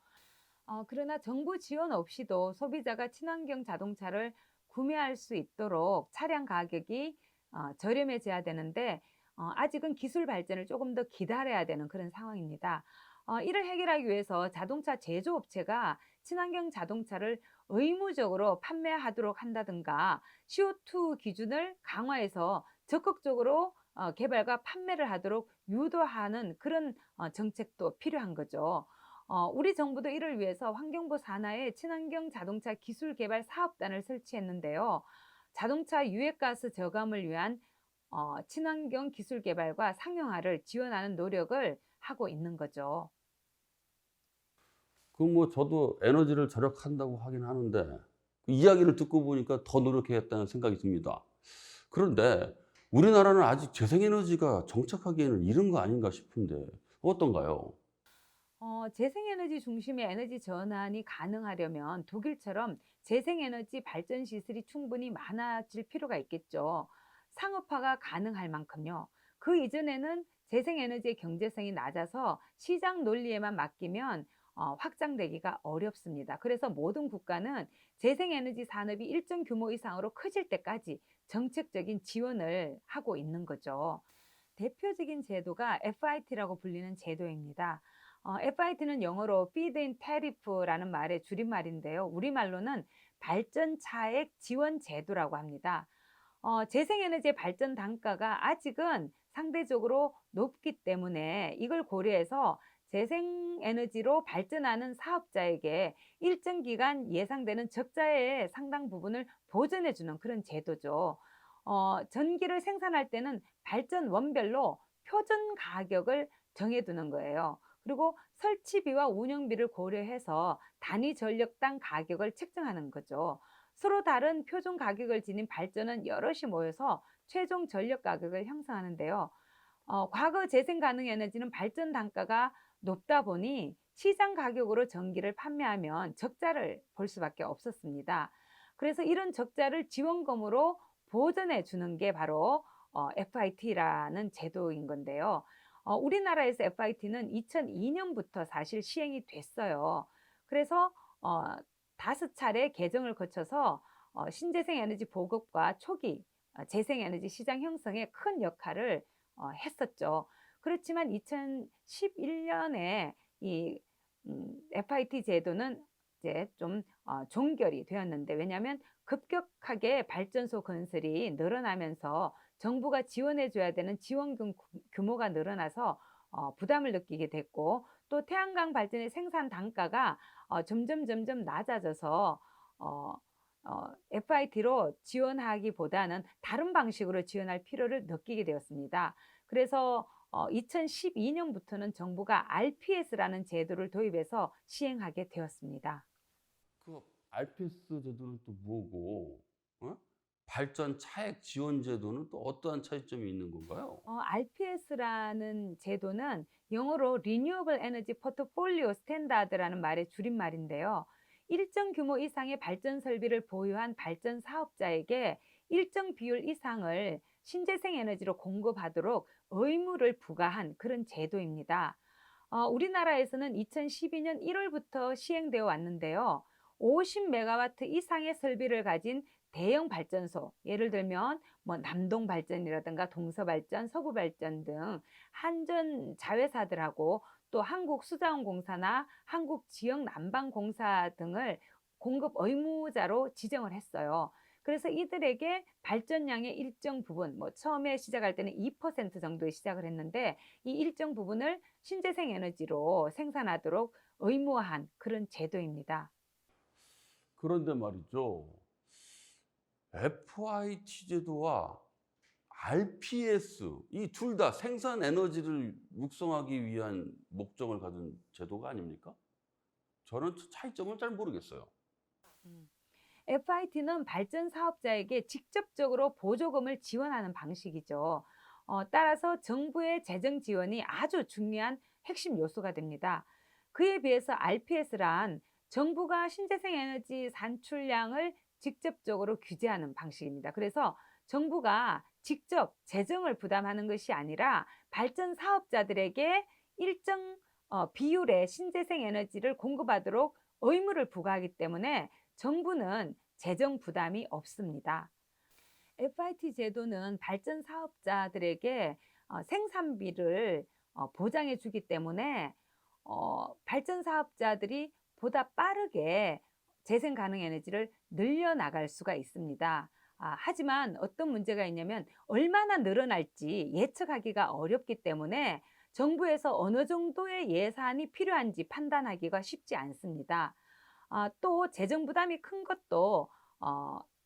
그러나 정부 지원 없이도 소비자가 친환경 자동차를 구매할 수 있도록 차량 가격이 저렴해져야 되는데 아직은 기술 발전을 조금 더 기다려야 되는 그런 상황입니다. 이를 해결하기 위해서 자동차 제조업체가 친환경 자동차를 의무적으로 판매하도록 한다든가 CO2 기준을 강화해서 적극적으로 개발과 판매를 하도록 유도하는 그런 정책도 필요한 거죠. 우리 정부도 이를 위해서 환경부 산하에 친환경 자동차 기술 개발 사업단을 설치했는데요. 자동차 유해가스 저감을 위한 친환경 기술 개발과 상용화를 지원하는 노력을 하고 있는 거죠. 그 뭐 저도 에너지를 절약한다고 하긴 하는데 그 이야기를 듣고 보니까 더 노력해야겠다는 생각이 듭니다. 그런데 우리나라는 아직 재생에너지가 정착하기에는 이른 거 아닌가 싶은데 어떤가요? 재생에너지 중심의 에너지 전환이 가능하려면 독일처럼 재생에너지 발전 시설이 충분히 많아질 필요가 있겠죠. 상업화가 가능할 만큼요. 그 이전에는 재생에너지의 경제성이 낮아서 시장 논리에만 맡기면 확장되기가 어렵습니다. 그래서 모든 국가는 재생에너지 산업이 일정 규모 이상으로 커질 때까지 정책적인 지원을 하고 있는 거죠. 대표적인 제도가 FIT라고 불리는 제도입니다. FIT는 영어로 Feed in Tariff라는 말의 줄임말인데요. 우리말로는 발전 차액 지원 제도라고 합니다. 재생에너지의 발전 단가가 아직은 상대적으로 높기 때문에 이걸 고려해서 재생에너지로 발전하는 사업자에게 일정 기간 예상되는 적자의 상당 부분을 보전해 주는 그런 제도죠. 전기를 생산할 때는 발전 원별로 표준 가격을 정해두는 거예요. 그리고 설치비와 운영비를 고려해서 단위 전력당 가격을 책정하는 거죠. 서로 다른 표준 가격을 지닌 발전은 여럿이 모여서 최종 전력 가격을 형성하는데요. 과거 재생 가능 에너지는 발전 단가가 높다 보니 시장 가격으로 전기를 판매하면 적자를 볼 수밖에 없었습니다. 그래서 이런 적자를 지원금으로 보전해 주는 게 바로 FIT라는 제도인 건데요. 우리나라에서 FIT는 2002년부터 사실 시행이 됐어요. 그래서 5차례 개정을 거쳐서 신재생 에너지 보급과 초기 재생 에너지 시장 형성에 큰 역할을 했었죠. 그렇지만 2011년에 이 FIT 제도는 이제 좀 종결이 되었는데, 왜냐하면 급격하게 발전소 건설이 늘어나면서 정부가 지원해 줘야 되는 지원금 규모가 늘어나서 부담을 느끼게 됐고, 또 태양광 발전의 생산 단가가 점점 낮아져서 FIT로 지원하기보다는 다른 방식으로 지원할 필요를 느끼게 되었습니다. 그래서 2012년부터는 정부가 RPS라는 제도를 도입해서 시행하게 되었습니다. 그 RPS 제도는 또 뭐고, 어? 발전 차액 지원 제도는 또 어떠한 차이점이 있는 건가요? RPS라는 제도는 영어로 Renewable Energy Portfolio Standard라는 말의 줄임말인데요. 일정 규모 이상의 발전 설비를 보유한 발전 사업자에게 일정 비율 이상을 신재생 에너지로 공급하도록 의무를 부과한 그런 제도입니다. 우리나라에서는 2012년 1월부터 시행되어 왔는데요. 50메가와트 이상의 설비를 가진 대형 발전소, 예를 들면 뭐 남동발전이라든가 동서발전, 서부발전 등 한전 자회사들하고 또 한국수자원공사나 한국지역난방공사 등을 공급 의무자로 지정을 했어요. 그래서 이들에게 발전량의 일정 부분, 뭐 처음에 시작할 때는 2% 정도에 시작을 했는데, 이 일정 부분을 신재생 에너지로 생산하도록 의무화한 그런 제도입니다. 그런데 말이죠. FIT 제도와 RPS 이 둘 다 생산 에너지를 육성하기 위한 목적을 가진 제도가 아닙니까? 저는 차이점을 잘 모르겠어요. FIT는 발전 사업자에게 직접적으로 보조금을 지원하는 방식이죠. 따라서 정부의 재정 지원이 아주 중요한 핵심 요소가 됩니다. 그에 비해서 RPS란 정부가 신재생 에너지 산출량을 직접적으로 규제하는 방식입니다. 그래서 정부가 직접 재정을 부담하는 것이 아니라 발전 사업자들에게 일정 비율의 신재생 에너지를 공급하도록 의무를 부과하기 때문에 정부는 재정 부담이 없습니다. FIT 제도는 발전 사업자들에게 생산비를 보장해 주기 때문에 발전 사업자들이 보다 빠르게 재생 가능 에너지를 늘려나갈 수가 있습니다. 하지만 어떤 문제가 있냐면 얼마나 늘어날지 예측하기가 어렵기 때문에 정부에서 어느 정도의 예산이 필요한지 판단하기가 쉽지 않습니다. 또 재정 부담이 큰 것도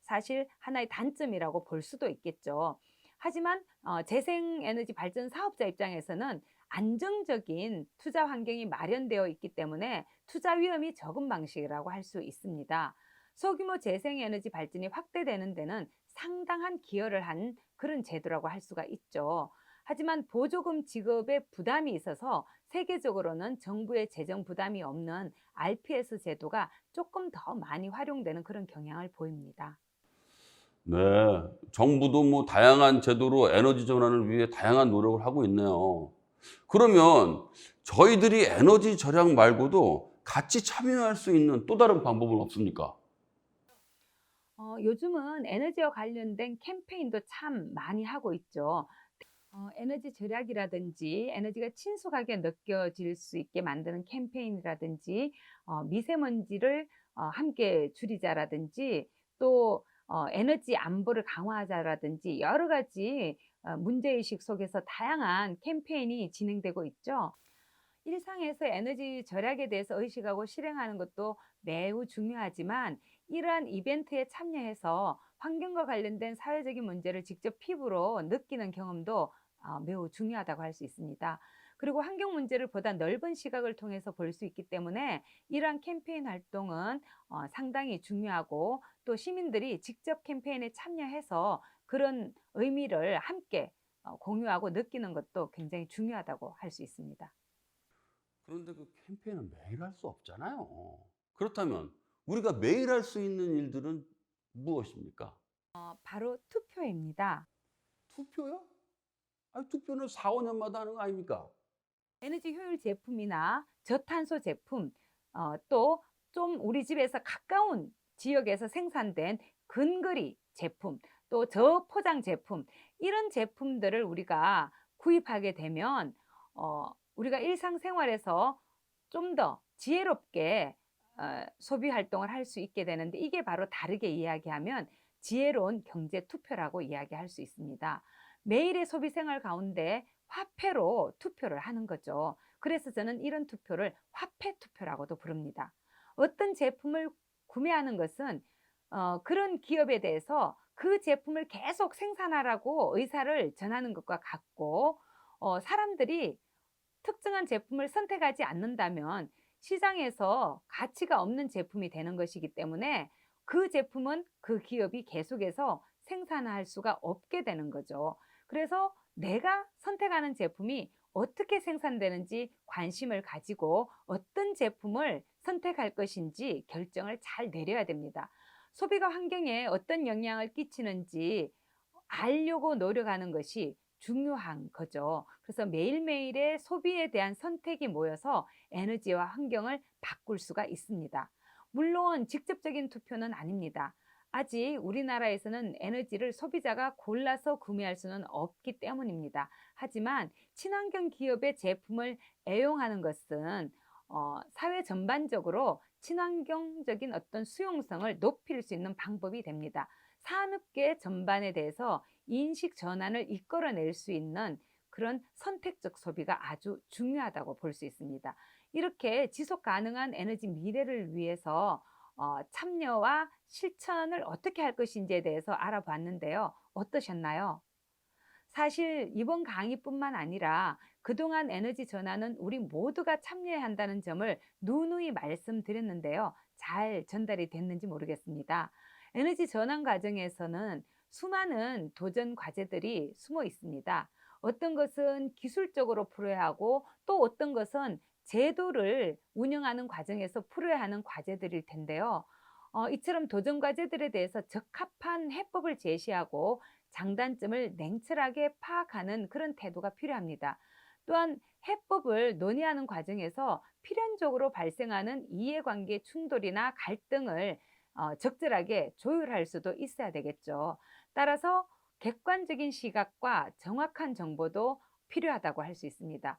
사실 하나의 단점이라고 볼 수도 있겠죠. 하지만 재생에너지 발전 사업자 입장에서는 안정적인 투자 환경이 마련되어 있기 때문에 투자 위험이 적은 방식이라고 할 수 있습니다. 소규모 재생에너지 발전이 확대되는 데는 상당한 기여를 한 그런 제도라고 할 수가 있죠. 하지만 보조금 지급에 부담이 있어서 세계적으로는 정부의 재정 부담이 없는 RPS 제도가 조금 더 많이 활용되는 그런 경향을 보입니다. 네. 정부도 뭐 다양한 제도로 에너지 전환을 위해 다양한 노력을 하고 있네요. 그러면 저희들이 에너지 절약 말고도 같이 참여할 수 있는 또 다른 방법은 없습니까? 요즘은 에너지와 관련된 캠페인도 참 많이 하고 있죠. 에너지 절약이라든지 에너지가 친숙하게 느껴질 수 있게 만드는 캠페인이라든지 미세먼지를 함께 줄이자라든지 또 에너지 안보를 강화하자라든지 여러 가지 문제의식 속에서 다양한 캠페인이 진행되고 있죠. 일상에서 에너지 절약에 대해서 의식하고 실행하는 것도 매우 중요하지만 이러한 이벤트에 참여해서 환경과 관련된 사회적인 문제를 직접 피부로 느끼는 경험도 매우 중요하다고 할 수 있습니다. 그리고 환경 문제를 보다 넓은 시각을 통해서 볼 수 있기 때문에 이러한 캠페인 활동은 상당히 중요하고 또 시민들이 직접 캠페인에 참여해서 그런 의미를 함께 공유하고 느끼는 것도 굉장히 중요하다고 할 수 있습니다. 그런데 그 캠페인은 매일 할 수 없잖아요. 그렇다면 우리가 매일 할 수 있는 일들은 무엇입니까? 바로 투표입니다. 투표요? 아니, 투표는 4, 5년마다 하는 거 아닙니까? 에너지 효율 제품이나 저탄소 제품, 또 좀 우리 집에서 가까운 지역에서 생산된 근거리 제품, 또 저포장 제품, 이런 제품들을 우리가 구입하게 되면 우리가 일상생활에서 좀 더 지혜롭게 소비 활동을 할 수 있게 되는데 이게 바로 다르게 이야기하면 지혜로운 경제 투표라고 이야기할 수 있습니다. 매일의 소비 생활 가운데 화폐로 투표를 하는 거죠. 그래서 저는 이런 투표를 화폐 투표라고도 부릅니다. 어떤 제품을 구매하는 것은 그런 기업에 대해서 그 제품을 계속 생산하라고 의사를 전하는 것과 같고 사람들이 특정한 제품을 선택하지 않는다면 시장에서 가치가 없는 제품이 되는 것이기 때문에 그 제품은 그 기업이 계속해서 생산할 수가 없게 되는 거죠. 그래서 내가 선택하는 제품이 어떻게 생산되는지 관심을 가지고 어떤 제품을 선택할 것인지 결정을 잘 내려야 됩니다. 소비가 환경에 어떤 영향을 끼치는지 알려고 노력하는 것이 중요한 거죠. 그래서 매일매일의 소비에 대한 선택이 모여서 에너지와 환경을 바꿀 수가 있습니다. 물론 직접적인 투표는 아닙니다. 아직 우리나라에서는 에너지를 소비자가 골라서 구매할 수는 없기 때문입니다. 하지만 친환경 기업의 제품을 애용하는 것은 사회 전반적으로 친환경적인 어떤 수용성을 높일 수 있는 방법이 됩니다. 산업계 전반에 대해서 인식 전환을 이끌어낼 수 있는 그런 선택적 소비가 아주 중요하다고 볼 수 있습니다. 이렇게 지속 가능한 에너지 미래를 위해서 참여와 실천을 어떻게 할 것인지에 대해서 알아봤는데요. 어떠셨나요? 사실 이번 강의뿐만 아니라 그동안 에너지 전환은 우리 모두가 참여해야 한다는 점을 누누이 말씀드렸는데요. 잘 전달이 됐는지 모르겠습니다. 에너지 전환 과정에서는 수많은 도전 과제들이 숨어 있습니다. 어떤 것은 기술적으로 풀어야 하고 또 어떤 것은 제도를 운영하는 과정에서 풀어야 하는 과제들일 텐데요. 이처럼 도전 과제들에 대해서 적합한 해법을 제시하고 장단점을 냉철하게 파악하는 그런 태도가 필요합니다. 또한 해법을 논의하는 과정에서 필연적으로 발생하는 이해관계 충돌이나 갈등을 적절하게 조율할 수도 있어야 되겠죠. 따라서 객관적인 시각과 정확한 정보도 필요하다고 할 수 있습니다.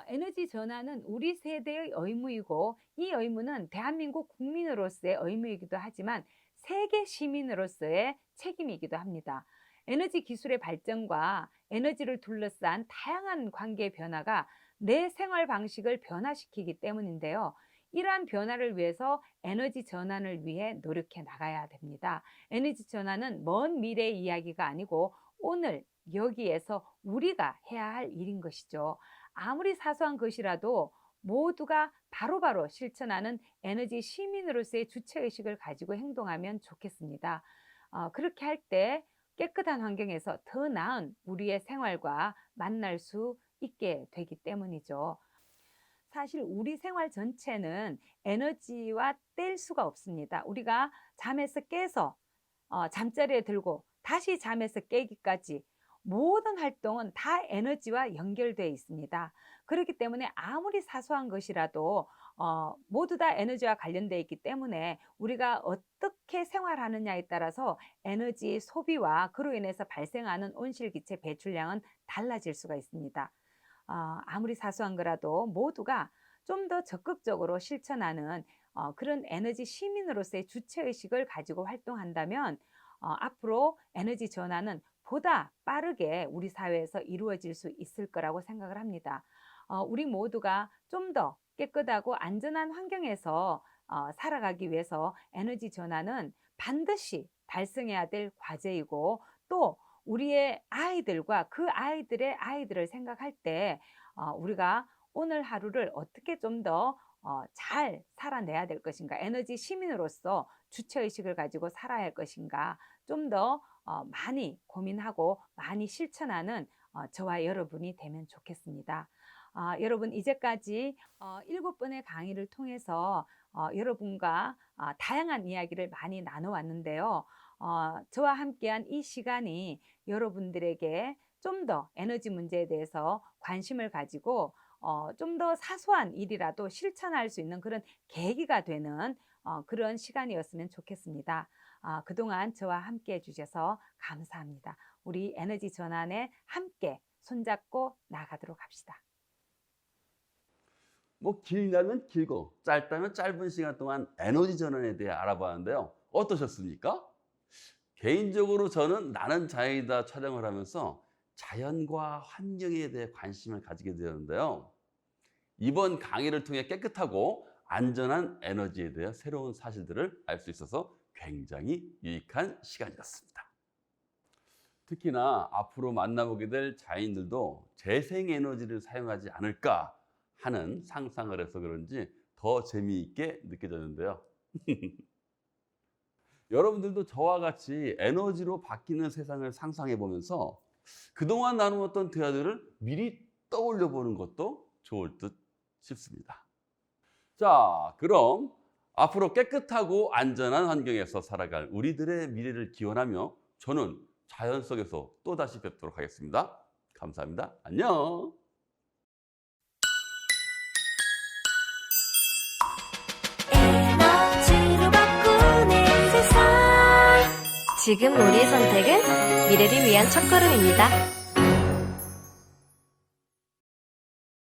에너지 전환은 우리 세대의 의무이고 이 의무는 대한민국 국민으로서의 의무이기도 하지만 세계 시민으로서의 책임이기도 합니다. 에너지 기술의 발전과 에너지를 둘러싼 다양한 관계 변화가 내 생활 방식을 변화시키기 때문인데요. 이러한 변화를 위해서 에너지 전환을 위해 노력해 나가야 됩니다. 에너지 전환은 먼 미래의 이야기가 아니고 오늘 여기에서 우리가 해야 할 일인 것이죠. 아무리 사소한 것이라도 모두가 바로바로 실천하는 에너지 시민으로서의 주체의식을 가지고 행동하면 좋겠습니다. 그렇게 할 때 깨끗한 환경에서 더 나은 우리의 생활과 만날 수 있게 되기 때문이죠. 사실 우리 생활 전체는 에너지와 뗄 수가 없습니다. 우리가 잠에서 깨서 잠자리에 들고 다시 잠에서 깨기까지 모든 활동은 다 에너지와 연결되어 있습니다. 그렇기 때문에 아무리 사소한 것이라도 모두 다 에너지와 관련되어 있기 때문에 우리가 어떻게 생활하느냐에 따라서 에너지 소비와 그로 인해서 발생하는 온실기체 배출량은 달라질 수가 있습니다. 아무리 사소한 거라도 모두가 좀 더 적극적으로 실천하는 그런 에너지 시민으로서의 주체의식을 가지고 활동한다면 앞으로 에너지 전환은 보다 빠르게 우리 사회에서 이루어질 수 있을 거라고 생각을 합니다. 우리 모두가 좀 더 깨끗하고 안전한 환경에서 살아가기 위해서 에너지 전환은 반드시 달성해야 될 과제이고, 또 우리의 아이들과 그 아이들의 아이들을 생각할 때 우리가 오늘 하루를 어떻게 좀 더 잘 살아내야 될 것인가, 에너지 시민으로서 주체의식을 가지고 살아야 할 것인가, 좀 더 많이 고민하고 많이 실천하는 저와 여러분이 되면 좋겠습니다. 여러분, 이제까지 7번의 강의를 통해서 여러분과 다양한 이야기를 많이 나눠왔는데요. 저와 함께한 이 시간이 여러분들에게 좀 더 에너지 문제에 대해서 관심을 가지고 좀 더 사소한 일이라도 실천할 수 있는 그런 계기가 되는 그런 시간이었으면 좋겠습니다. 그동안 저와 함께 해주셔서 감사합니다. 우리 에너지 전환에 함께 손잡고 나가도록 합시다. 뭐 길다면 길고 짧다면 짧은 시간 동안 에너지 전환에 대해 알아봤는데요. 어떠셨습니까? 개인적으로 저는 나는 자연이다 촬영을 하면서 자연과 환경에 대해 관심을 가지게 되었는데요. 이번 강의를 통해 깨끗하고 안전한 에너지에 대해 새로운 사실들을 알 수 있어서 굉장히 유익한 시간이었습니다. 특히나 앞으로 만나보게 될 자연인들도 재생에너지를 사용하지 않을까 하는 상상을 해서 그런지 더 재미있게 느껴졌는데요. 여러분들도 저와 같이 에너지로 바뀌는 세상을 상상해 보면서 그동안 나누었던 대화들을 미리 떠올려 보는 것도 좋을 듯 싶습니다. 자, 그럼 앞으로 깨끗하고 안전한 환경에서 살아갈 우리들의 미래를 기원하며 저는 자연 속에서 또다시 뵙도록 하겠습니다. 감사합니다. 안녕. 에너지로 바꾸는 세상. 지금 우리의 선택은 미래를 위한 첫걸음입니다.